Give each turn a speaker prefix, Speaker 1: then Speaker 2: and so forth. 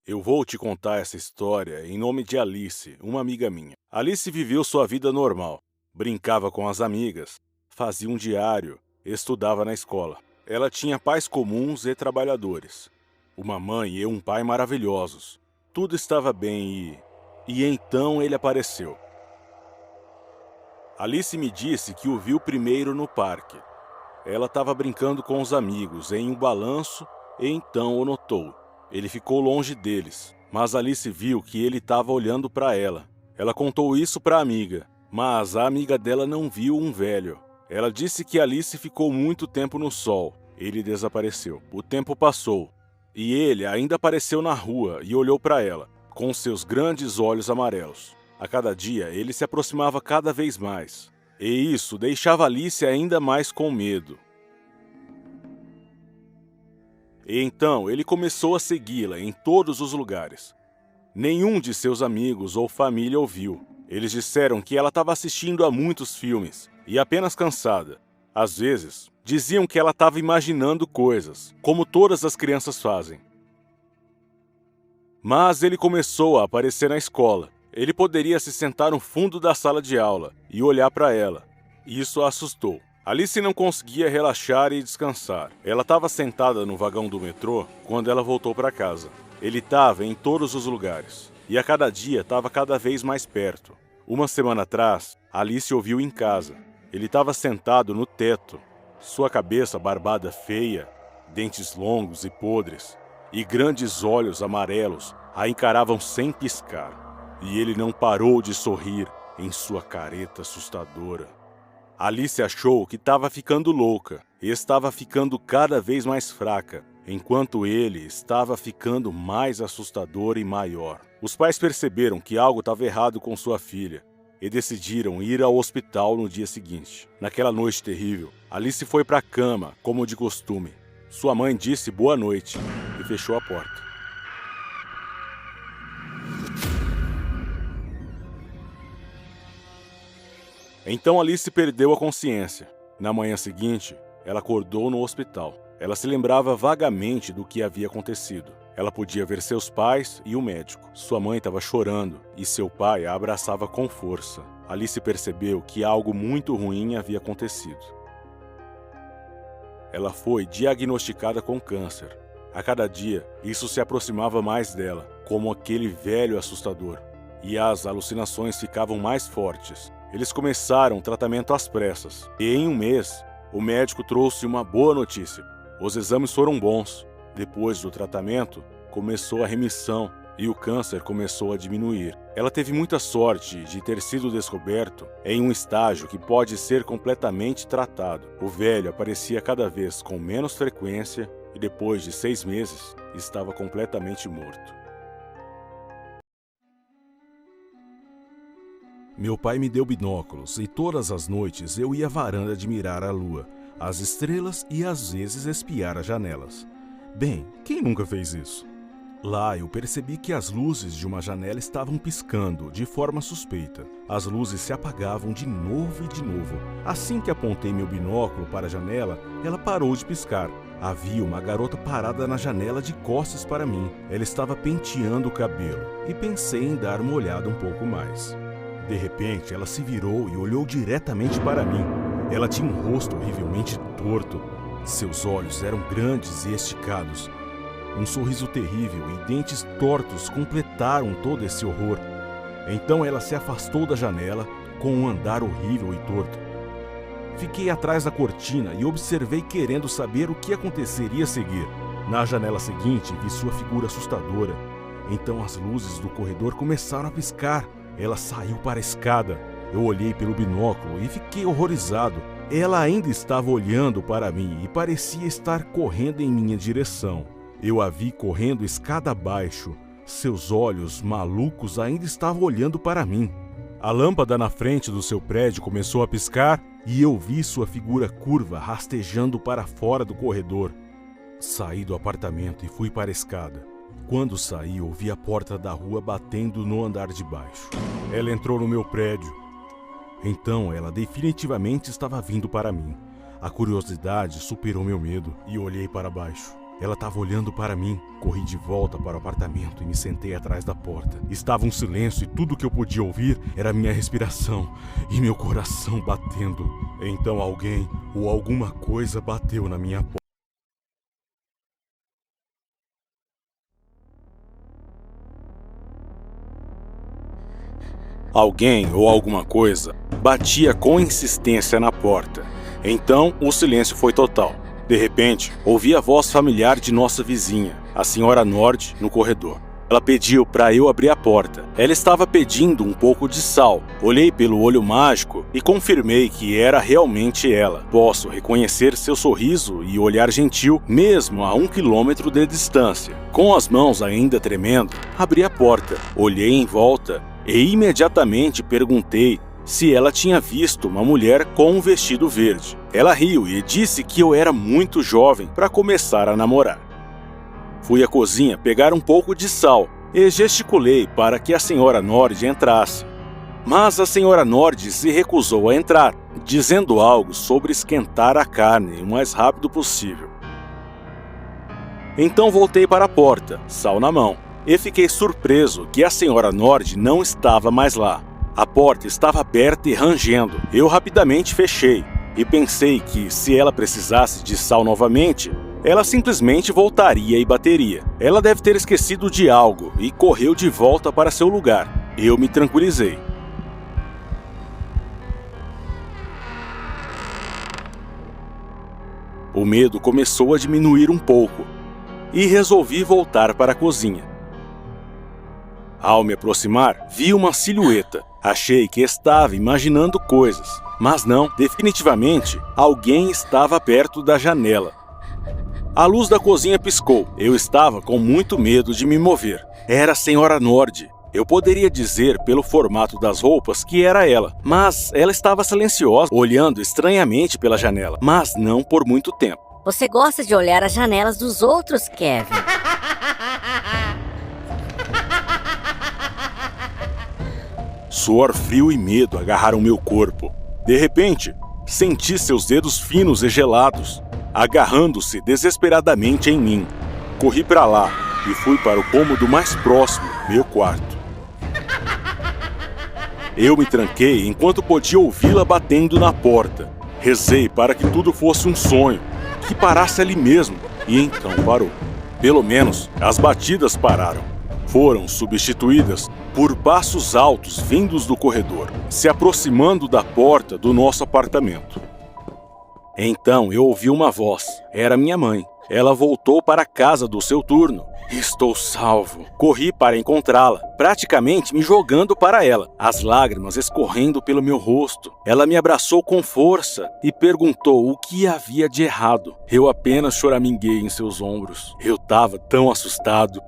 Speaker 1: Eu vou te contar essa história em nome de Alice, uma amiga minha. Alice viveu sua vida normal. Brincava com as amigas, fazia um diário, estudava na escola. Ela tinha pais comuns e trabalhadores. Uma mãe e um pai maravilhosos. Tudo estava bem e então ele apareceu. Alice me disse que o viu primeiro no parque. Ela estava brincando com os amigos em um balanço e então o notou. Ele ficou longe deles, mas Alice viu que ele estava olhando para ela. Ela contou isso para a amiga, mas a amiga dela não viu um velho. Ela disse que Alice ficou muito tempo no sol. Ele desapareceu. O tempo passou e ele ainda apareceu na rua e olhou para ela, com seus grandes olhos amarelos. A cada dia ele se aproximava cada vez mais, e isso deixava Alice ainda mais com medo. E então ele começou a segui-la em todos os lugares. Nenhum de seus amigos ou família ouviu. Eles disseram que ela estava assistindo a muitos filmes e apenas cansada. Às vezes, diziam que ela estava imaginando coisas, como todas as crianças fazem. Mas ele começou a aparecer na escola. Ele poderia se sentar no fundo da sala de aula e olhar para ela. Isso a assustou. Alice não conseguia relaxar e descansar. Ela estava sentada no vagão do metrô quando ela voltou para casa. Ele estava em todos os lugares e a cada dia estava cada vez mais perto. Uma semana atrás, Alice o viu em casa. Ele estava sentado no teto, sua cabeça barbada feia, dentes longos e podres, e grandes olhos amarelos a encaravam sem piscar. E ele não parou de sorrir em sua careta assustadora. Alice achou que estava ficando louca e estava ficando cada vez mais fraca, enquanto ele estava ficando mais assustador e maior. Os pais perceberam que algo estava errado com sua filha e decidiram ir ao hospital no dia seguinte. Naquela noite terrível, Alice foi para a cama, como de costume. Sua mãe disse boa noite e fechou a porta. Então Alice perdeu a consciência. Na manhã seguinte, ela acordou no hospital. Ela se lembrava vagamente do que havia acontecido. Ela podia ver seus pais e o médico. Sua mãe estava chorando e seu pai a abraçava com força. Alice percebeu que algo muito ruim havia acontecido. Ela foi diagnosticada com câncer. A cada dia, isso se aproximava mais dela, como aquele velho assustador. E as alucinações ficavam mais fortes. Eles começaram o tratamento às pressas, e em um mês, o médico trouxe uma boa notícia. Os exames foram bons. Depois do tratamento, começou a remissão e o câncer começou a diminuir. Ela teve muita sorte de ter sido descoberto em um estágio que pode ser completamente tratado. O velho aparecia cada vez com menos frequência e depois de 6 meses, estava completamente morto. Meu pai me deu binóculos e todas as noites eu ia à varanda admirar a lua, as estrelas e às vezes espiar as janelas. Bem, quem nunca fez isso? Lá eu percebi que as luzes de uma janela estavam piscando de forma suspeita. As luzes se apagavam de novo e de novo. Assim que apontei meu binóculo para a janela, ela parou de piscar. Havia uma garota parada na janela de costas para mim. Ela estava penteando o cabelo e pensei em dar uma olhada um pouco mais. De repente, ela se virou e olhou diretamente para mim. Ela tinha um rosto horrivelmente torto. Seus olhos eram grandes e esticados. Um sorriso terrível e dentes tortos completaram todo esse horror. Então ela se afastou da janela com um andar horrível e torto. Fiquei atrás da cortina e observei querendo saber o que aconteceria a seguir. Na janela seguinte, vi sua figura assustadora. Então as luzes do corredor começaram a piscar. Ela saiu para a escada. Eu olhei pelo binóculo e fiquei horrorizado. Ela ainda estava olhando para mim e parecia estar correndo em minha direção. Eu a vi correndo escada abaixo. Seus olhos malucos ainda estavam olhando para mim. A lâmpada na frente do seu prédio começou a piscar e eu vi sua figura curva rastejando para fora do corredor. Saí do apartamento e fui para a escada. Quando saí, ouvi a porta da rua batendo no andar de baixo. Ela entrou no meu prédio. Então, ela definitivamente estava vindo para mim. A curiosidade superou meu medo e olhei para baixo. Ela estava olhando para mim. Corri de volta para o apartamento e me sentei atrás da porta. Estava um silêncio e tudo que eu podia ouvir era minha respiração e meu coração batendo. Então alguém ou alguma coisa bateu na minha porta. Alguém ou alguma coisa batia com insistência na porta. Então o silêncio foi total. De repente, ouvi a voz familiar de nossa vizinha, a senhora Nord, no corredor. Ela pediu para eu abrir a porta. Ela estava pedindo um pouco de sal. Olhei pelo olho mágico e confirmei que era realmente ela. Posso reconhecer seu sorriso e olhar gentil, mesmo a 1 quilômetro de distância. Com as mãos ainda tremendo, abri a porta, olhei em volta e imediatamente perguntei se ela tinha visto uma mulher com um vestido verde. Ela riu e disse que eu era muito jovem para começar a namorar. Fui à cozinha pegar um pouco de sal e gesticulei para que a senhora Nord entrasse. Mas a senhora Nord se recusou a entrar, dizendo algo sobre esquentar a carne o mais rápido possível. Então voltei para a porta, sal na mão, e fiquei surpreso que a senhora Nord não estava mais lá. A porta estava aberta e rangendo. Eu rapidamente fechei e pensei que, se ela precisasse de sal novamente, ela simplesmente voltaria e bateria. Ela deve ter esquecido de algo e correu de volta para seu lugar. Eu me tranquilizei. O medo começou a diminuir um pouco e resolvi voltar para a cozinha. Ao me aproximar, vi uma silhueta. Achei que estava imaginando coisas, mas não, definitivamente, alguém estava perto da janela. A luz da cozinha piscou. Eu estava com muito medo de me mover. Era a senhora Nord. Eu poderia dizer pelo formato das roupas que era ela, mas ela estava silenciosa, olhando estranhamente pela janela, mas não por muito tempo.
Speaker 2: Você gosta de olhar as janelas dos outros, Kevin?
Speaker 1: Suor frio e medo agarraram meu corpo. De repente, senti seus dedos finos e gelados, agarrando-se desesperadamente em mim. Corri para lá e fui para o cômodo mais próximo, meu quarto. Eu me tranquei enquanto podia ouvi-la batendo na porta. Rezei para que tudo fosse um sonho, que parasse ali mesmo, e então parou. Pelo menos, as batidas pararam. Foram substituídas por passos altos vindos do corredor, se aproximando da porta do nosso apartamento. Então eu ouvi uma voz. Era minha mãe. Ela voltou para a casa do seu turno. Estou salvo. Corri para encontrá-la, praticamente me jogando para ela, as lágrimas escorrendo pelo meu rosto. Ela me abraçou com força e perguntou o que havia de errado. Eu apenas choraminguei em seus ombros. Eu estava tão assustado.